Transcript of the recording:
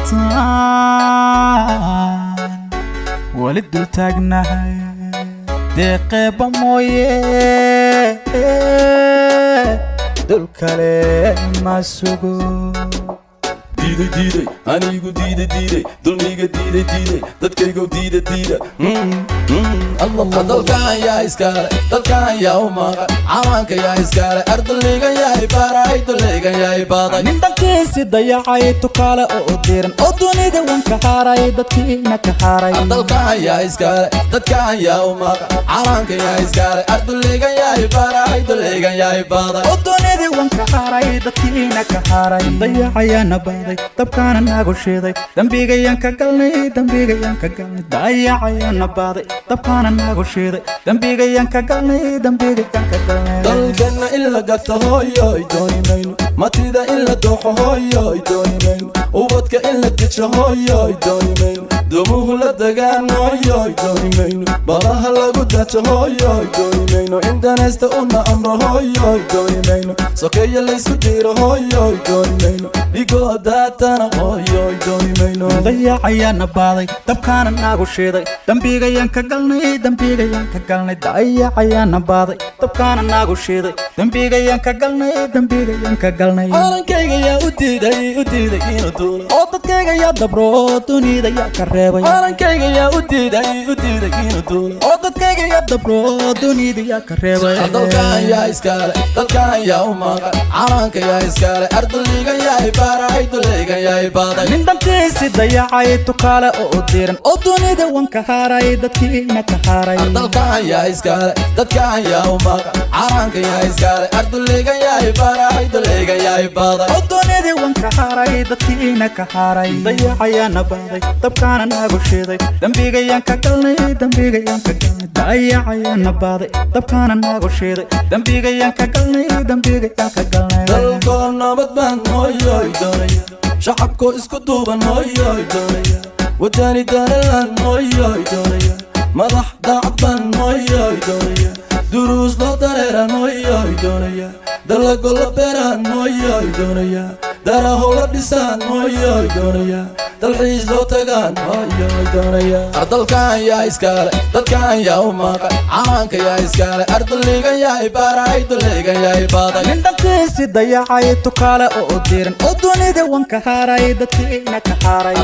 دبرتان ولد تاجناها دقيقة مويه دول كلام ما سوقو ديدي ديدي أنيقو ديدي ديدي دولميقا ديدي ديدي دادكيقو ديدي ديدي الله دالكان يا إسكالي دالكان يا أماغا عوانك يا إسكالي أردليقا يا إبارا إدليقا يا إباضا nindankiisi dayacay tukaale oo diran oo dunida wanka haaray dadkiina ka haaray dalkaan yaa iskale dadkaan yaa umaaqa calanka yaa iskale arduleygan yaa ibaara iduleygan yaa ibaada oo dunida wanka haaray dadkiina ka haaray dayacayaana baaday dabkaana nagu shiiday dambigayaan ka galnay dayacayaana baaday dabkaana nagu shiiday dambigayaan ka galnay dalkana in la gata hooyoy dooni mayno matida in la dooxo hooyoy dooni mayno ubadka in la dejo hooyoy dooni mayno dumuhu la dagaan hooyoy dooni mayno badaha lagu dajo hooyoy dooni mayno indanaysta una amro hooyoy dooni mayno sokeeya laysku diiro hooyoy dooni mayno igoo daatana hooyoy dooni mayno dayacayaana baaday dabkaana nagu shiiday dambigayaan ka galnay dayacayaana baaday dabkaana nagu shiiday dambigayaan ka galnay calankayga yaa u diiday inuu duulo oo dadkayga yaa dabro dunida yaa ka reebay calankayga yaa u diiday inuu duulo oo dadkayga yaa dabro dunida yaa ka reebay dalkaan yaa iskale dalkaan yaa umaaqa calanka yaa iskale arduleygan yaa ibaara iduleygan yaa ibaada nindankiisi dayacay tukaale oo diran oo dunida wanka haaray dadkiina ka haaray dalkaan yaa iskale dadkaan yaa umaaqa calanka yaa iskale arduleygan yaa ibaara iduleygan yaa ibaada oo dunida wanka haaray dadkiina ka haaray dayacayaana baaday dabkaana nagu shiiday dambigayaan ka galnay dayacayaana baaday dabkaana nagu shiiday dambigayaan ka galnay dalkoo nabad baan hooyoy doonaya shacabkoo isku duuban hooyoy doonaya wadani danalan hooyoy doonaya madax daacad baan hooyoy doonaya duruus loo dareeran hooyoy doonaya dalago la beeraan hooyoy doonaya daraho la dhisaan hooyoy doonaya dalxiis loo tagaan hooyoy doonaya dalkaan yaa iskale dadkaan yaa umaaqa calanka yaa iskale arduleygan yaa ibaara iduleygan yaa ibaada nindankiisi dayacay tukaale oo diran oo dunida wanka haaray dadkiina ka haaray